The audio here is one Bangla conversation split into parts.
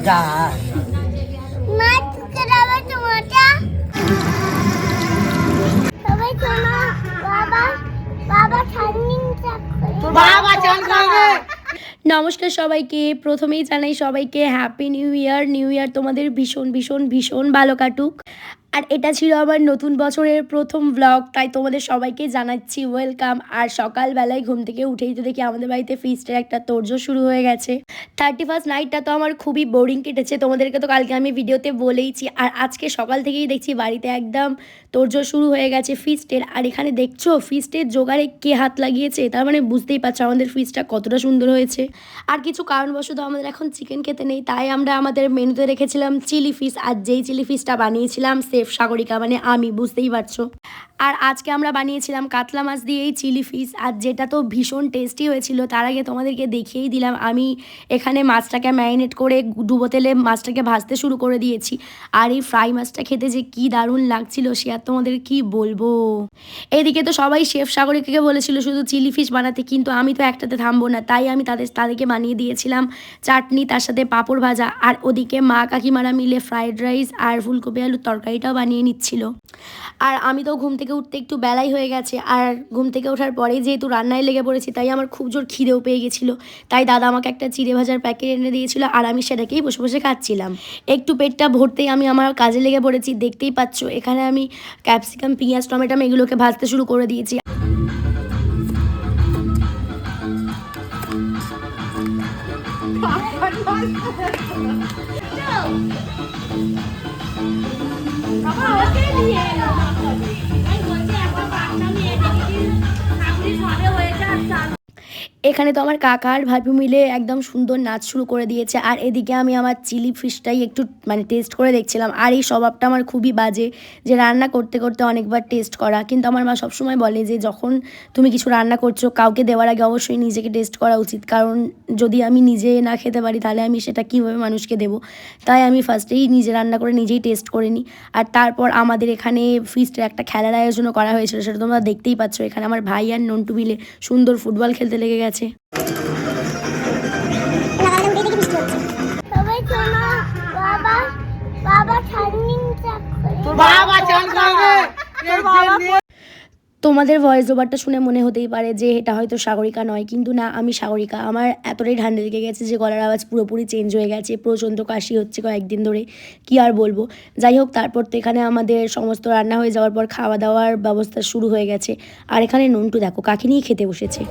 যা মাছ কেরাবে তোমাটা সবাই শোনো বাবা বাবা ঠান্ডিং চাক করে বাবা চান করবে। নমস্কার সবাইকে, প্রথমেই জানাই সবাইকে হ্যাপি নিউ ইয়ার। তোমাদের ভীষণ ভীষণ ভীষণ ভালো কাটুক। আর এটা ছিল আমার নতুন বছরের প্রথম ব্লগ, তাই তোমাদের সবাইকে জানাচ্ছি ওয়েলকাম। আর সকালবেলায় ঘুম থেকে উঠেই তো দেখি আমাদের বাড়িতে ফিস্টের একটা তোড়জোড় শুরু হয়ে গেছে। 31st নাইটটা তো আমার খুবই বোরিং কেটেছে, তোমাদেরকে তো কালকে আমি ভিডিওতে বলেইছি। আর আজকে সকাল থেকেই দেখছি বাড়িতে একদম তোড়জোড় শুরু হয়ে গেছে ফিস্টের। আর এখানে দেখছো ফিস্টের জোগাড়ে কে হাত লাগিয়েছে, তার মানে বুঝতেই পারছো আমাদের ফিস্টটা কতটা সুন্দর হয়েছে। আর কিছু কারণবশত আমাদের এখন চিকেন খেতে নেই, তাই আমরা আমাদের মেনুতে রেখেছিলাম চিলি ফিশ। আর যেই চিলি ফিশটা বানিয়েছিলাম সেফ সাগরিকা, মানে আমি, বুঝতেই পারছো। আর আজকে আমরা বানিয়েছিলাম কাতলা মাছ দিয়েই চিলি ফিশ, আর যেটা তো ভীষণ টেস্টি হয়েছিল। তার আগে তোমাদেরকে দেখিয়েই দিলাম, আমি এখানে মাছটাকে ম্যারিনেট করে ডুবো তেলে মাছটাকে ভাজতে শুরু করে দিয়েছি। আর এই ফ্রাই মাছটা খেতে যে কি দারুণ লাগছিল সে আর তোমাদের কি বলবো। এইদিকে তো সবাই শেফ সাগরিকাকে বলেছিল শুধু চিলি ফিশ বানাতে, কিন্তু আমি তো একটাতে থামবো না, তাই আমি তাদেরকে বানিয়ে দিয়েছিলাম চাটনি, তার সাথে পাঁপড় ভাজা। আর ওদিকে মা কাকিমারা মিলে ফ্রাইড রাইস আর ফুলকপি আলুর তরকারিটাও বানিয়ে নিচ্ছিল। আর আমি তো ঘুম থেকে উঠতে একটু বেলাই হয়ে গেছে, আর ঘুম থেকে ওঠার পরেই যেহেতু রান্নায় লেগে পড়েছি, তাই আমার খুব জোর খিদেও পেয়ে গেছিলো। তাই দাদা আমাকে একটা চিড়ে ভাজার প্যাকেট এনে দিয়েছিল, আর আমি সেটাকেই বসে বসে খাচ্ছিলাম। একটু পেটটা ভরতেই আমি আমার কাজে লেগে পড়েছি। দেখতেই পাচ্ছ এখানে আমি ক্যাপসিকাম, পেঁয়াজ, টমেটো এগুলোকে ভাজতে শুরু করে দিয়েছি। এখানে তো আমার কাকা আর ভাবি মিলে একদম সুন্দর নাচ শুরু করে দিয়েছে। আর এদিকে আমি আমার চিলি ফিশটাই একটু টেস্ট করে দেখছিলাম। আর এই স্বভাবটা আমার খুবই বাজে, যে রান্না করতে করতে অনেকবার টেস্ট করা। কিন্তু আমার মা সবসময় বলে যে যখন তুমি কিছু রান্না করছো কাউকে দেওয়ার আগে অবশ্যই নিজেকে টেস্ট করা উচিত, কারণ যদি আমি নিজে না খেতে পারি তাহলে আমি সেটা কীভাবে মানুষকে দেবো। তাই আমি ফার্স্টেই নিজে রান্না করে নিজেই টেস্ট করে নিই। আর তারপর আমাদের এখানে ফিস্টের একটা খেলার আয়োজনও করা হয়েছিল, সেটা তোমরা দেখতেই পাচ্ছ। এখানে আমার ভাই আর নন্টু মিলে সুন্দর ফুটবল খেলতে লেগে গেছে। সবাই শোনো বাবা বাবা ঠান্ডিং চাক করে বাবা চান করবে। তোমাদের ভয়েস ওভারটা শুনে মনে হতেই পারে যে এটা হয়তো সাগরিকা নয়, কিন্তু না, আমি সাগরিকা। আমার এতটাই ঠান্ডা লেগে গেছে যে গলার আওয়াজ পুরোপুরি চেঞ্জ হয়ে গেছে, প্রচণ্ড কাশি হচ্ছে কয়েকদিন ধরে, কি আর বলবো। যাই হোক, তারপর তো এখানে আমাদের সমস্ত রান্না হয়ে যাওয়ার পর খাওয়া দাওয়ার ব্যবস্থা শুরু হয়ে গেছে। আর এখানে নন্টু দেখো কাকে নিয়ে খেতে বসেছে।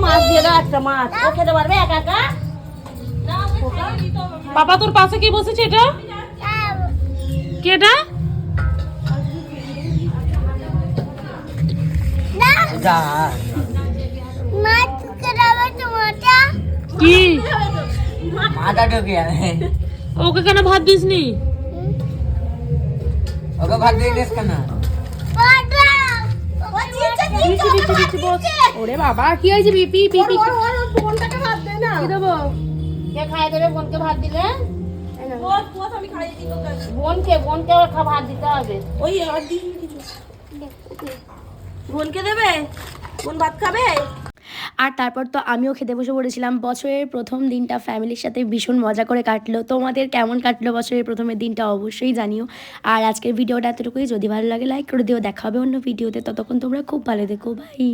মাছ দিয়ে দাও, একটা মাছ ও খেতে পারবে একা একা। বাবা তোর পাশে কি বসেছে? এটা কে? এটা যা মাছ কেরাবে তোমাটা কি? মাথা ঢুকে যাবে। ওকে কেন ভাত দিসনি? ওকে ভাত দিয়ে দিস কেন? বাবা ওরে বাবা কি হয়েছে? পিপি পিপি বোনটাকে ভাত দে না। কি দেবো? কে খাইয়ে দেবে বোনকে ভাত দিলে? বোনকে ভাত দিতে হবে। ওই বোনকে দেবে, বোন ভাত খাবে। আর তারপর তো আমিও খেতে বসে পড়েছিলাম। বছরের প্রথম দিনটা ফ্যামিলির সাথে ভীষণ মজা করে কাটলো। তোমাদের কেমন কাটলো বছরের প্রথমের দিনটা অবশ্যই জানিও। আর আজকের ভিডিওটা এতটুকুই, যদি ভালো লাগে লাইক করে দিও। দেখা হবে অন্য ভিডিওতে, ততক্ষণ তোমরা খুব ভালো থেকো, বাই।